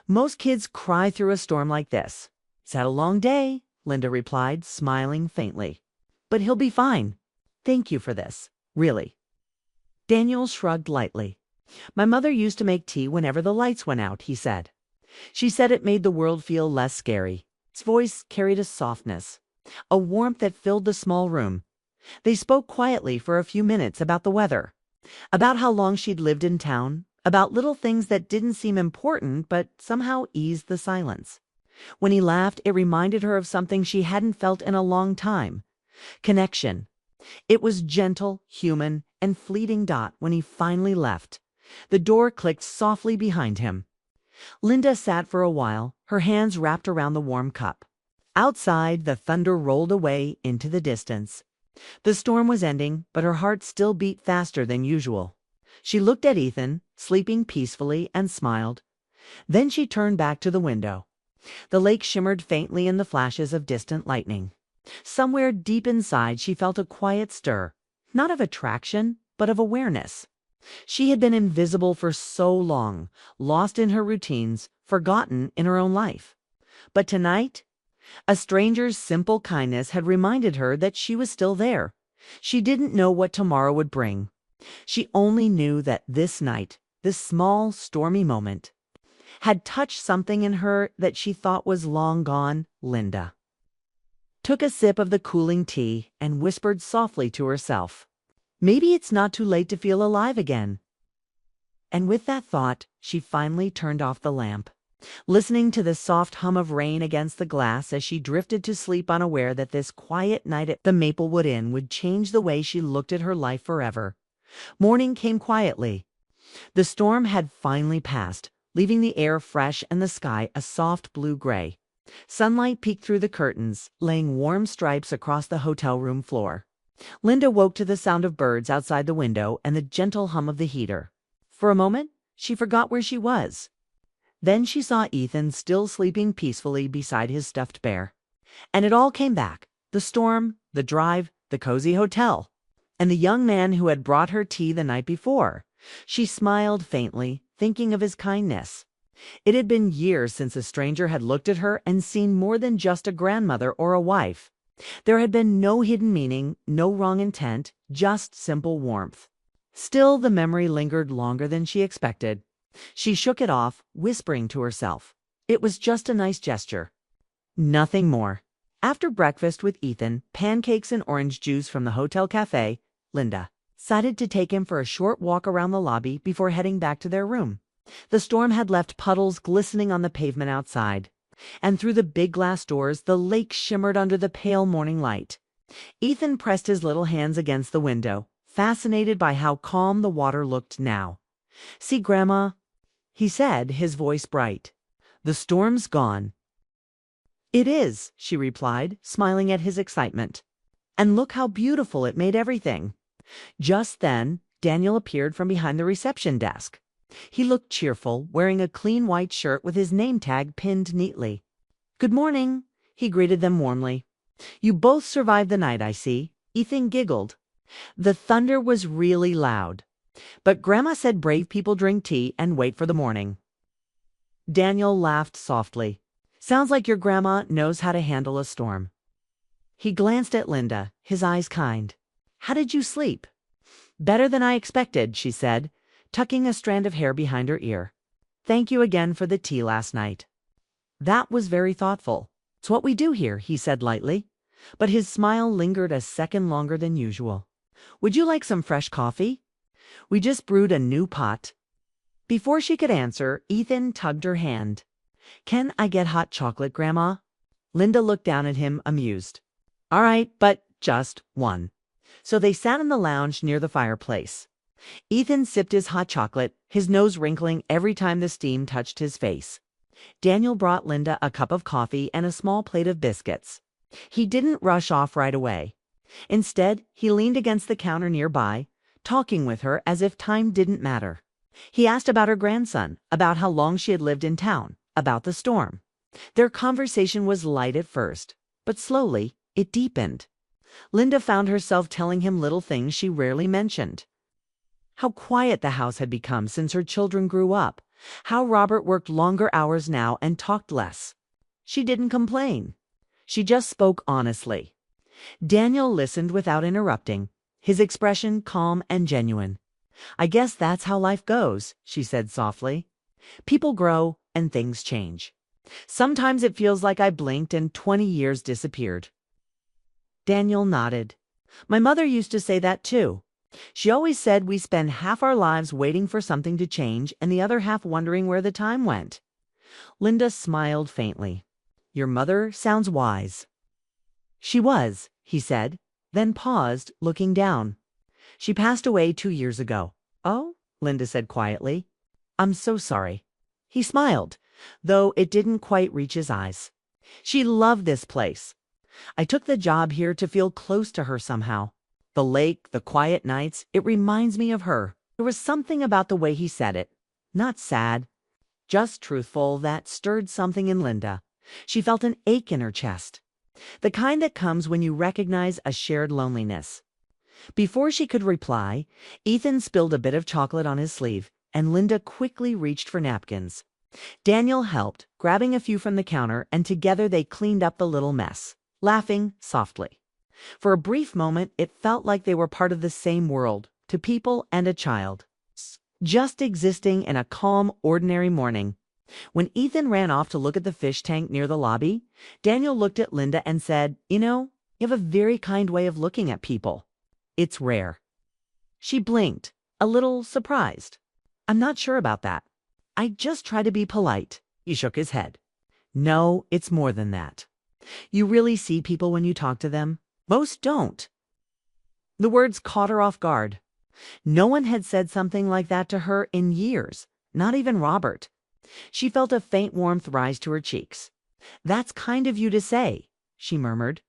"Most kids cry through a storm like this." "It's had a long day," Linda replied, smiling faintly. "But he'll be fine. Thank you for this, really." Daniel shrugged lightly. "My mother used to make tea whenever the lights went out," he said. "She said it made the world feel less scary." His voice carried a softness. a warmth that filled the small room. They spoke quietly for a few minutes about the weather, about how long she'd lived in town, about little things that didn't seem important but somehow eased the silence. When he laughed, it reminded her of something she hadn't felt in a long time: connection. It was gentle, human, and fleeting. When he finally left, the door clicked softly behind him. Linda sat for a while, her hands wrapped around the warm cup. Outside, the thunder rolled away into the distance. The storm was ending, but her heart still beat faster than usual. She looked at Ethan, sleeping peacefully, and smiled. Then she turned back to the window. The lake shimmered faintly in the flashes of distant lightning. Somewhere deep inside, she felt a quiet stir, not of attraction, but of awareness. She had been invisible for so long, lost in her routines, forgotten in her own life. But tonight, a stranger's simple kindness had reminded her that she was still there. She didn't know what tomorrow would bring. She only knew that this night, this small, stormy moment, had touched something in her that she thought was long gone. Linda took a sip of the cooling tea and whispered softly to herself, "Maybe it's not too late to feel alive again." And with that thought, she finally turned off the lamp, listening to the soft hum of rain against the glass as she drifted to sleep, unaware that this quiet night at the Maplewood Inn would change the way she looked at her life forever. Morning came quietly. The storm had finally passed, leaving the air fresh and the sky a soft blue-gray. Sunlight peeked through the curtains, laying warm stripes across the hotel room floor. Linda woke to the sound of birds outside the window and the gentle hum of the heater. For a moment, she forgot where she was. Then she saw Ethan still sleeping peacefully beside his stuffed bear. And it all came back: the storm, the drive, the cozy hotel, and the young man who had brought her tea the night before. She smiled faintly, thinking of his kindness. It had been years since a stranger had looked at her and seen more than just a grandmother or a wife. There had been no hidden meaning, no wrong intent, just simple warmth. Still, the memory lingered longer than she expected. She shook it off, whispering to herself, it was just a nice gesture. Nothing more. After breakfast with Ethan, pancakes and orange juice from the hotel cafe, Linda decided to take him for a short walk around the lobby before heading back to their room. The storm had left puddles glistening on the pavement outside, and through the big glass doors the lake shimmered under the pale morning light. Ethan pressed his little hands against the window, fascinated by how calm the water looked now. "See, Grandma," he said, his voice bright. "The storm's gone." "It is," she replied, smiling at his excitement. "And look how beautiful it made everything." Just then, Daniel appeared from behind the reception desk. He looked cheerful, wearing a clean white shirt with his name tag pinned neatly. "Good morning," he greeted them warmly. "You both survived the night, I see." Ethan giggled. The thunder was really loud, but Grandma said brave people drink tea and wait for the morning. Daniel laughed softly. "Sounds like your grandma knows how to handle a storm." He glanced at Linda, his eyes kind. "How did you sleep?" "Better than I expected," she said, tucking a strand of hair behind her ear. "Thank you again for the tea last night." "That was very thoughtful. It's what we do here," he said lightly, but his smile lingered a second longer than usual. "Would you like some fresh coffee? We just brewed a new pot." Before she could answer, Ethan tugged her hand. "Can I get hot chocolate, Grandma?" Linda looked down at him, amused. "All right, but just one." So they sat in the lounge near the fireplace. Ethan sipped his hot chocolate, his nose wrinkling every time the steam touched his face. Daniel brought Linda a cup of coffee and a small plate of biscuits. He didn't rush off right away. Instead, he leaned against the counter nearby, talking with her as if time didn't matter. He asked about her grandson, about how long she had lived in town, about the storm. Their conversation was light at first, but slowly it deepened. Linda found herself telling him little things she rarely mentioned. How quiet the house had become since her children grew up, how Robert worked longer hours now and talked less. She didn't complain. She just spoke honestly. Daniel listened without interrupting, his expression calm and genuine. "I guess that's how life goes," she said softly. "People grow and things change. Sometimes it feels like I blinked and 20 years disappeared." Daniel nodded. My mother used to say that too. She always said we spend half our lives waiting for something to change and the other half wondering where the time went. Linda smiled faintly. Your mother sounds wise. She was, he said, then paused, looking down. She passed away 2 years ago. Oh, Linda said quietly. I'm so sorry. He smiled, though it didn't quite reach his eyes. She loved this place. I took the job here to feel close to her somehow. The lake, the quiet nights, it reminds me of her. There was something about the way he said it. Not sad, just truthful, that stirred something in Linda. She felt an ache in her chest. The kind that comes when you recognize a shared loneliness. Before she could reply, Ethan spilled a bit of chocolate on his sleeve, and Linda quickly reached for napkins. Daniel helped, grabbing a few from the counter, and together they cleaned up the little mess, laughing softly. For a brief moment, it felt like they were part of the same world, two people and a child, just existing in a calm, ordinary morning. When Ethan ran off to look at the fish tank near the lobby, Daniel looked at Linda and said, you have a very kind way of looking at people. It's rare. She blinked, a little surprised. I'm not sure about that. I just try to be polite. He shook his head. No, it's more than that. You really see people when you talk to them? Most don't. The words caught her off guard. No one had said something like that to her in years, not even Robert. She felt a faint warmth rise to her cheeks. That's kind of you to say, she murmured.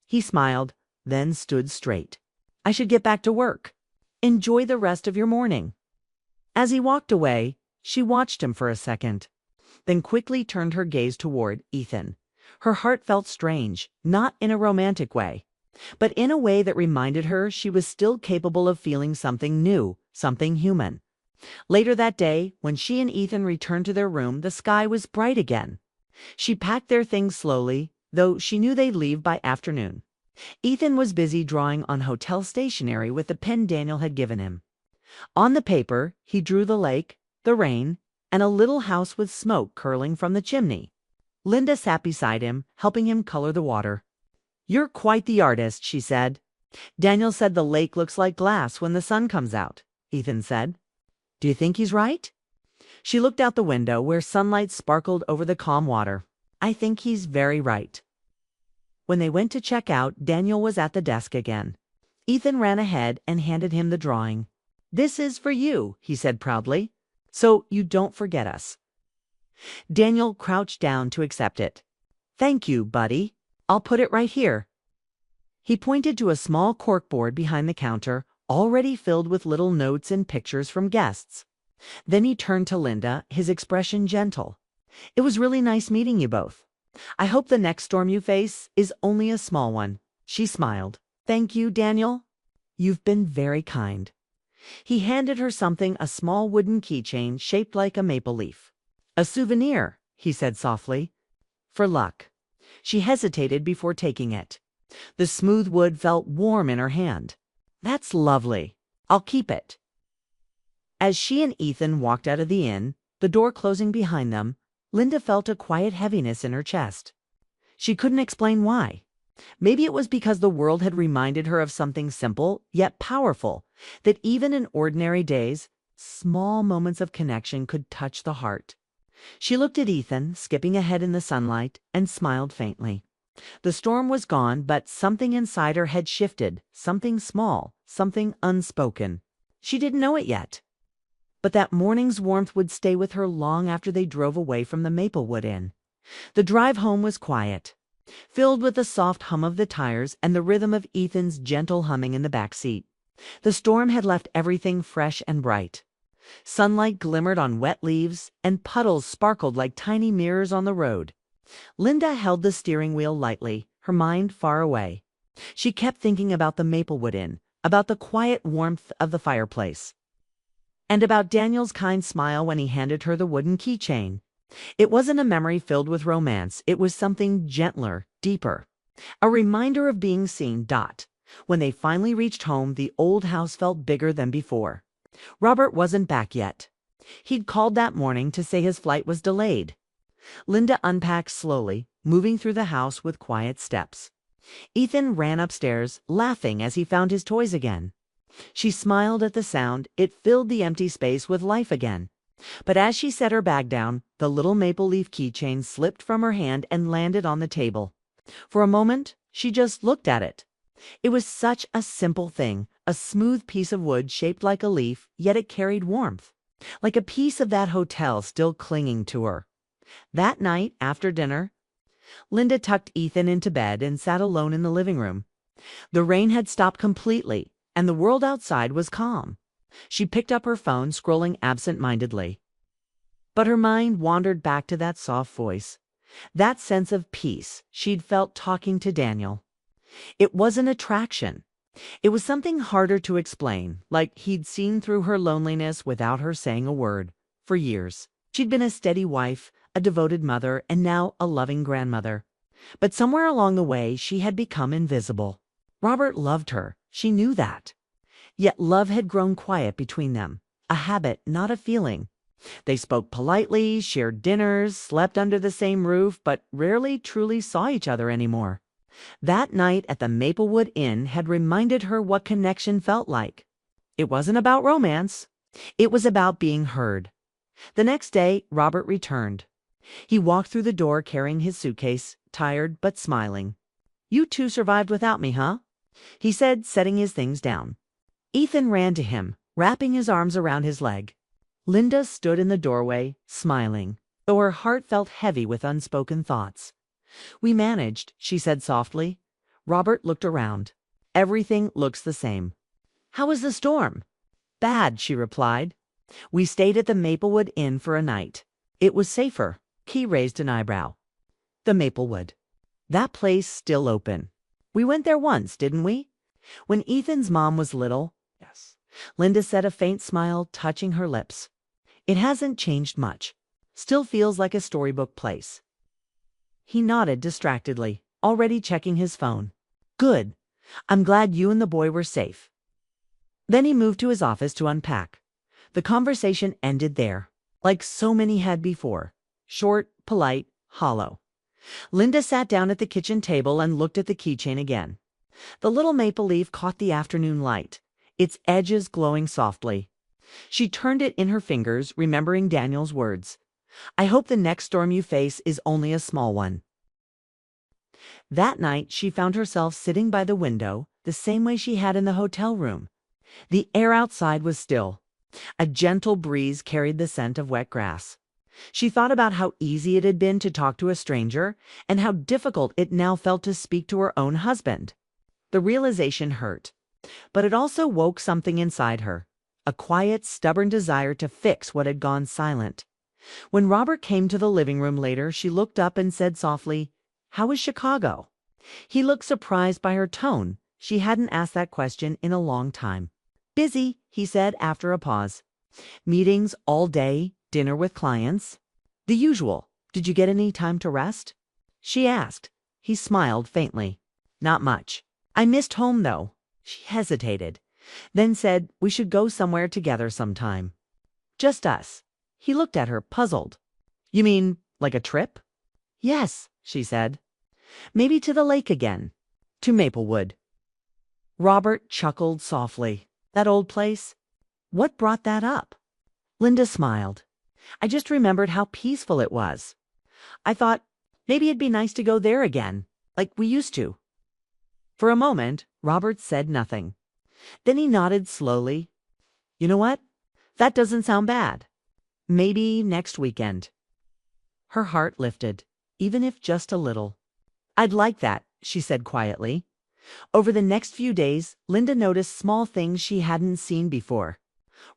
He smiled, then stood straight. I should get back to work. Enjoy the rest of your morning. As he walked away, she watched him for a second, then quickly turned her gaze toward Ethan. Her heart felt strange, not in a romantic way, but in a way that reminded her she was still capable of feeling something new, something human. Later that day, when she and Ethan returned to their room, the sky was bright again. She packed their things slowly, though she knew they'd leave by afternoon. Ethan was busy drawing on hotel stationery with the pen Daniel had given him. On the paper, he drew the lake, the rain, and a little house with smoke curling from the chimney. Linda sat beside him, helping him color the water. You're quite the artist, she said. Daniel said the lake looks like glass when the sun comes out, Ethan said. Do you think he's right? She looked out the window where sunlight sparkled over the calm water. I think he's very right. When they went to check out, Daniel was at the desk again. Ethan ran ahead and handed him the drawing. This is for you, he said proudly, so you don't forget us. Daniel crouched down to accept it. Thank you, buddy. I'll put it right here. He pointed to a small corkboard behind the counter, already filled with little notes and pictures from guests. Then he turned to Linda, his expression gentle. It was really nice meeting you both. I hope the next storm you face is only a small one. She smiled. Thank you, Daniel. You've been very kind. He handed her something, a small wooden keychain shaped like a maple leaf. A souvenir, he said softly. For luck. She hesitated before taking it. The smooth wood felt warm in her hand. That's lovely. I'll keep it. As she and Ethan walked out of the inn, the door closing behind them, Linda felt a quiet heaviness in her chest. She couldn't explain why. Maybe it was because the world had reminded her of something simple, yet powerful, that even in ordinary days, small moments of connection could touch the heart. She looked at Ethan, skipping ahead in the sunlight, and smiled faintly. The storm was gone, but something inside her had shifted, something small, something unspoken. She didn't know it yet. But that morning's warmth would stay with her long after they drove away from the Maplewood Inn. The drive home was quiet, filled with the soft hum of the tires and the rhythm of Ethan's gentle humming in the back seat. The storm had left everything fresh and bright. Sunlight glimmered on wet leaves, and puddles sparkled like tiny mirrors on the road. Linda held the steering wheel lightly, her mind far away. She kept thinking about the Maplewood Inn, about the quiet warmth of the fireplace, and about Daniel's kind smile when he handed her the wooden keychain. It wasn't a memory filled with romance. It was something gentler, deeper. A reminder of being seen. When they finally reached home, the old house felt bigger than before. Robert wasn't back yet. He'd called that morning to say his flight was delayed. Linda unpacked slowly, moving through the house with quiet steps. Ethan ran upstairs, laughing as he found his toys again. She smiled at the sound. It filled the empty space with life again. But as she set her bag down, the little maple leaf keychain slipped from her hand and landed on the table. For a moment, she just looked at it. It was such a simple thing, a smooth piece of wood shaped like a leaf, yet it carried warmth, like a piece of that hotel still clinging to her. That night, after dinner, Linda tucked Ethan into bed and sat alone in the living room. The rain had stopped completely, and the world outside was calm. She picked up her phone, scrolling absent-mindedly. But her mind wandered back to that soft voice, that sense of peace she'd felt talking to Daniel. It wasn't attraction. It was something harder to explain, like he'd seen through her loneliness without her saying a word. For years, she'd been a steady wife, a devoted mother, and now a loving grandmother. But somewhere along the way, she had become invisible. Robert loved her. She knew that. Yet love had grown quiet between them, a habit, not a feeling. They spoke politely, shared dinners, slept under the same roof, but rarely truly saw each other anymore. That night at the Maplewood Inn had reminded her what connection felt like. It wasn't about romance. It was about being heard. The next day, Robert returned. He walked through the door carrying his suitcase, tired but smiling. "You two survived without me, huh?" he said, setting his things down. Ethan ran to him, wrapping his arms around his leg. Linda stood in the doorway, smiling, though her heart felt heavy with unspoken thoughts. "We managed," she said softly. Robert looked around. "Everything looks the same." "How was the storm?" "Bad," she replied. "We stayed at the Maplewood Inn for a night. It was safer." He raised an eyebrow. "The Maplewood. That place still open. We went there once, didn't we? When Ethan's mom was little?" "Yes." Linda said, a faint smile touching her lips. "It hasn't changed much. Still feels like a storybook place." He nodded distractedly, already checking his phone. "Good. I'm glad you and the boy were safe." Then he moved to his office to unpack. The conversation ended there, like so many had before. Short, polite, hollow. Linda sat down at the kitchen table and looked at the keychain again. The little maple leaf caught the afternoon light, its edges glowing softly. She turned it in her fingers, remembering Daniel's words. "I hope the next storm you face is only a small one." That night, she found herself sitting by the window, the same way she had in the hotel room. The air outside was still. A gentle breeze carried the scent of wet grass. She thought about how easy it had been to talk to a stranger, and how difficult it now felt to speak to her own husband. The realization hurt, but it also woke something inside her, a quiet, stubborn desire to fix what had gone silent. When Robert came to the living room later, she looked up and said softly, "How is Chicago?" He looked surprised by her tone. She hadn't asked that question in a long time. "Busy," he said after a pause. "Meetings all day, dinner with clients. The usual. Did you get any time to rest?" she asked. He smiled faintly. "Not much. I missed home, though." She hesitated, then said, "We should go somewhere together sometime." "Just us." He looked at her, puzzled. "You mean like a trip?" "Yes," she said. "Maybe to the lake again. To Maplewood." Robert chuckled softly. "That old place? What brought that up?" Linda smiled. "I just remembered how peaceful it was. I thought maybe it'd be nice to go there again, like we used to." For a moment, Robert said nothing. Then he nodded slowly. "You know what? That doesn't sound bad. Maybe next weekend." Her heart lifted, even if just a little. "I'd like that," she said quietly. Over the next few days, Linda noticed small things she hadn't seen before.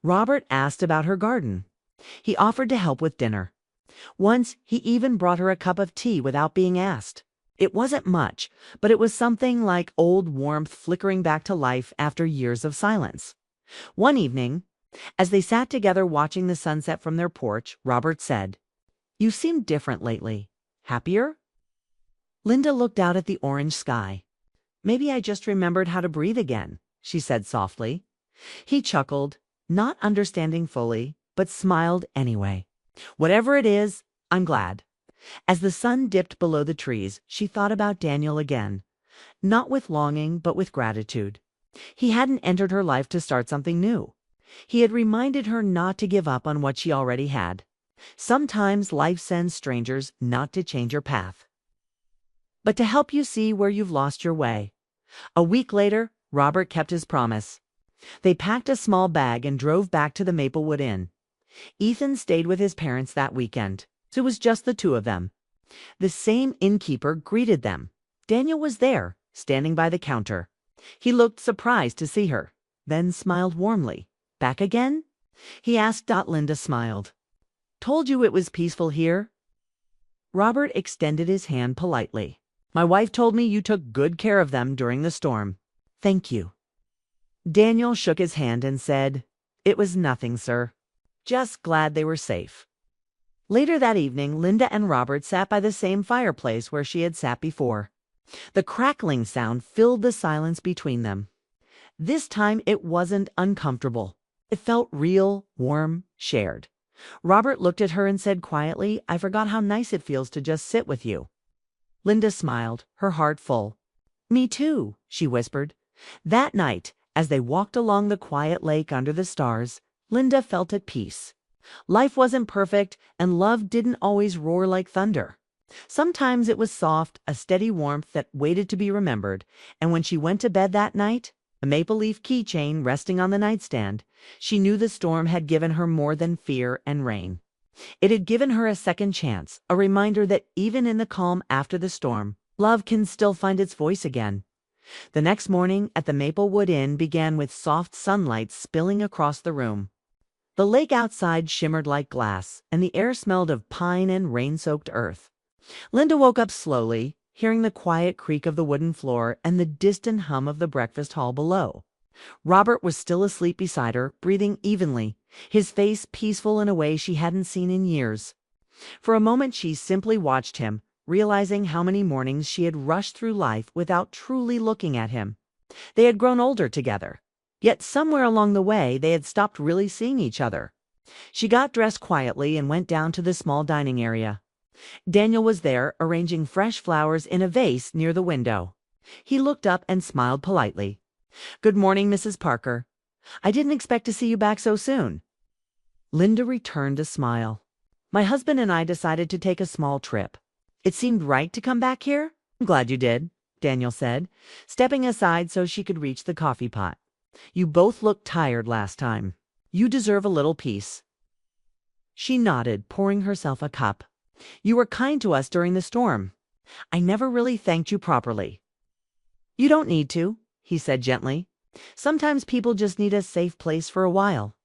Robert asked about her garden. He offered to help with dinner. Once, he even brought her a cup of tea without being asked. It wasn't much, but it was something like old warmth flickering back to life after years of silence. One evening, as they sat together watching the sunset from their porch, Robert said, "You seem different lately. Happier?" Linda looked out at the orange sky. "Maybe I just remembered how to breathe again," she said softly. He chuckled, not understanding fully, but smiled anyway. "Whatever it is, I'm glad." As the sun dipped below the trees, she thought about Daniel again. not with longing, but with gratitude. He hadn't entered her life to start something new. He had reminded her not to give up on what she already had. Sometimes life sends strangers not to change your path, but to help you see where you've lost your way. A week later, Robert kept his promise. They packed a small bag and drove back to the Maplewood Inn. Ethan stayed with his parents that weekend. So it was just the two of them. The same innkeeper greeted them. Daniel was there, standing by the counter. He looked surprised to see her, then smiled warmly. "Back again?" he asked. Linda smiled. "Told you it was peaceful here." Robert extended his hand politely. "My wife told me you took good care of them during the storm." "Thank you." Daniel shook his hand and said, "It was nothing, sir. Just glad they were safe." Later that evening, Linda and Robert sat by the same fireplace where she had sat before. The crackling sound filled the silence between them. This time it wasn't uncomfortable. It felt real, warm, shared. Robert looked at her and said quietly, "I forgot how nice it feels to just sit with you." Linda smiled, her heart full. "Me too," she whispered. That night, as they walked along the quiet lake under the stars, Linda felt at peace. Life wasn't perfect, and love didn't always roar like thunder. Sometimes it was soft, a steady warmth that waited to be remembered, and when she went to bed that night, a maple leaf keychain resting on the nightstand, she knew the storm had given her more than fear and rain. It had given her a second chance, a reminder that even in the calm after the storm, love can still find its voice again. The next morning at the Maplewood Inn began with soft sunlight spilling across the room. The lake outside shimmered like glass, and the air smelled of pine and rain-soaked earth. Linda woke up slowly, hearing the quiet creak of the wooden floor and the distant hum of the breakfast hall below. Robert was still asleep beside her, breathing evenly, his face peaceful in a way she hadn't seen in years. For a moment she simply watched him, realizing how many mornings she had rushed through life without truly looking at him. They had grown older together. Yet somewhere along the way, they had stopped really seeing each other. She got dressed quietly and went down to the small dining area. Daniel was there, arranging fresh flowers in a vase near the window. He looked up and smiled politely. "Good morning, Mrs. Parker. I didn't expect to see you back so soon." Linda returned a smile. "My husband and I decided to take a small trip. It seemed right to come back here." "I'm glad you did," Daniel said, stepping aside so she could reach the coffee pot. "You both looked tired last time. You deserve a little peace." She nodded, pouring herself a cup. "You were kind to us during the storm. I never really thanked you properly." "You don't need to," he said gently. "Sometimes people just need a safe place for a while."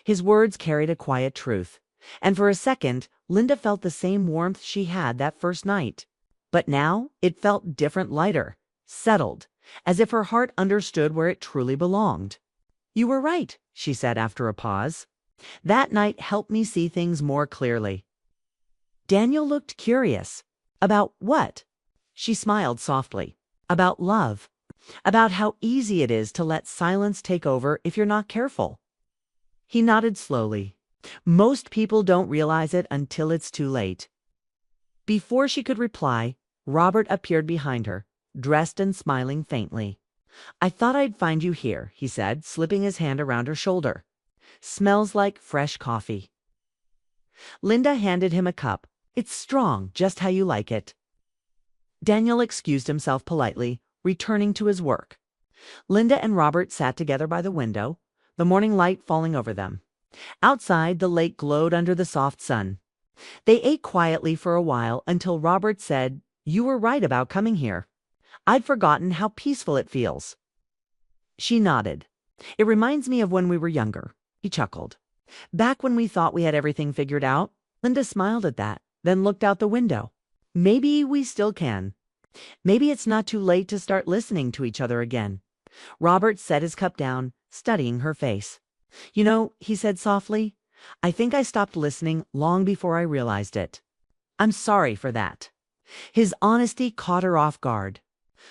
His words carried a quiet truth, and for a second, Linda felt the same warmth she had that first night. But now it felt different, lighter, settled, as if her heart understood where it truly belonged. "You were right," she said after a pause. "That night helped me see things more clearly." Daniel looked curious. "About what?" She smiled softly. "About love. About how easy it is to let silence take over if you're not careful." He nodded slowly. "Most people don't realize it until it's too late." Before she could reply, Robert appeared behind her, dressed and smiling faintly. "I thought I'd find you here," he said, slipping his hand around her shoulder. "Smells like fresh coffee." Linda handed him a cup. "It's strong, just how you like it." Daniel excused himself politely, returning to his work. Linda and Robert sat together by the window, the morning light falling over them. Outside, the lake glowed under the soft sun. They ate quietly for a while until Robert said, "You were right about coming here. I'd forgotten how peaceful it feels." She nodded. "It reminds me of when we were younger." He chuckled. "Back when we thought we had everything figured out." Linda smiled at that, then looked out the window. "Maybe we still can. Maybe it's not too late to start listening to each other again." Robert set his cup down, studying her face. "You know," he said softly, "I think I stopped listening long before I realized it. I'm sorry for that." His honesty caught her off guard.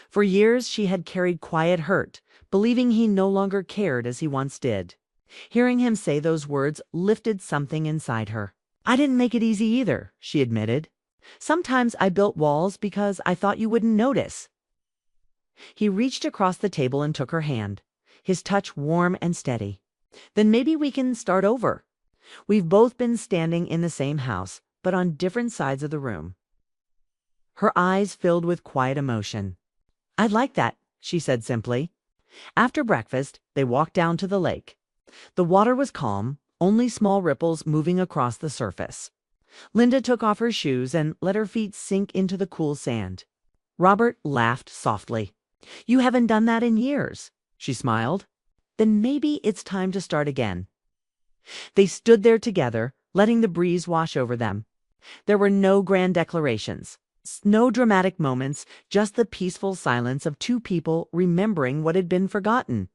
For years she had carried quiet hurt, believing he no longer cared as he once did. Hearing him say those words lifted something inside her. "I didn't make it easy either," she admitted. "Sometimes I built walls because I thought you wouldn't notice." He reached across the table and took her hand, his touch warm and steady. Then maybe we can start over. We've both been standing in the same house, but on different sides of the room. Her eyes filled with quiet emotion. "I'd like that," she said simply. After breakfast, they walked down to the lake. The water was calm, only small ripples moving across the surface. Linda took off her shoes and let her feet sink into the cool sand. Robert laughed softly. "You haven't done that in years," she smiled. "Then maybe it's time to start again." They stood there together, letting the breeze wash over them. There were no grand declarations, no dramatic moments, just the peaceful silence of two people remembering what had been forgotten.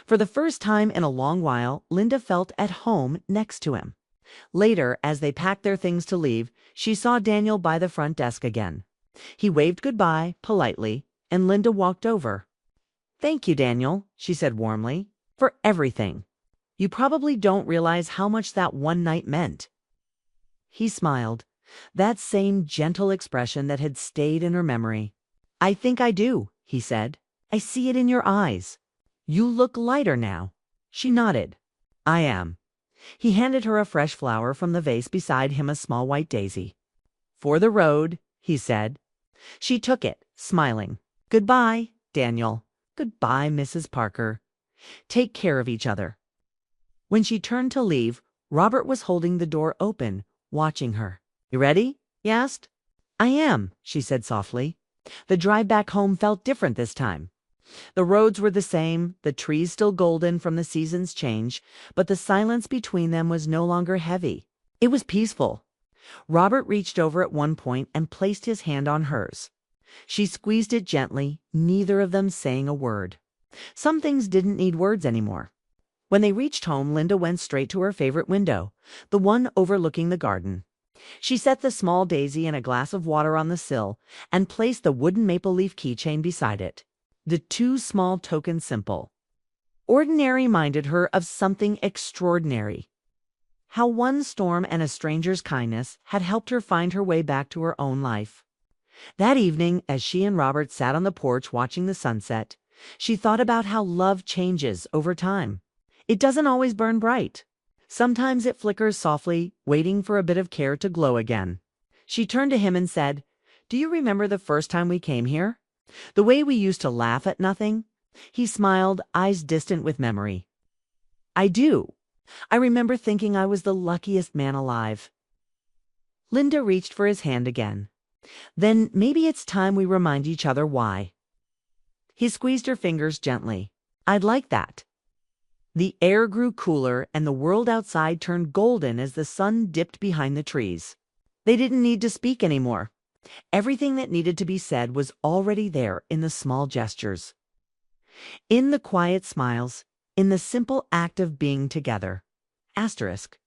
For the first time in a long while, Linda felt at home next to him. Later, as they packed their things to leave, she saw Daniel by the front desk again. He waved goodbye, politely, and Linda walked over. "Thank you, Daniel," she said warmly, "for everything. You probably don't realize how much that one night meant." He smiled, that same gentle expression that had stayed in her memory. "I think I do," he said. "I see it in your eyes. You look lighter now." She nodded. "I am." He handed her a fresh flower from the vase beside him, a small white daisy. "For the road," he said. She took it, smiling. "Goodbye, Daniel. Goodbye, Mrs. Parker. Take care of each other." When she turned to leave, Robert was holding the door open, watching her. "You ready?" he asked. "I am," she said softly. The drive back home felt different this time. The roads were the same, the trees still golden from the season's change, but the silence between them was no longer heavy. It was peaceful. Robert reached over at one point and placed his hand on hers. She squeezed it gently, neither of them saying a word. Some things didn't need words anymore. When they reached home, Linda went straight to her favorite window, the one overlooking the garden. She set the small daisy and a glass of water on the sill and placed the wooden maple leaf keychain beside it. The two small tokens, simple, ordinary, reminded her of something extraordinary. How one storm and a stranger's kindness had helped her find her way back to her own life. That evening, as she and Robert sat on the porch watching the sunset, she thought about how love changes over time. It doesn't always burn bright. Sometimes it flickers softly, waiting for a bit of care to glow again. She turned to him and said, "Do you remember the first time we came here? The way we used to laugh at nothing?" He smiled, eyes distant with memory. "I do. I remember thinking I was the luckiest man alive." Linda reached for his hand again. "Then maybe it's time we remind each other why." He squeezed her fingers gently. "I'd like that." The air grew cooler and the world outside turned golden as the sun dipped behind the trees. They didn't need to speak anymore. Everything that needed to be said was already there in the small gestures, in the quiet smiles, in the simple act of being together. Asterisk.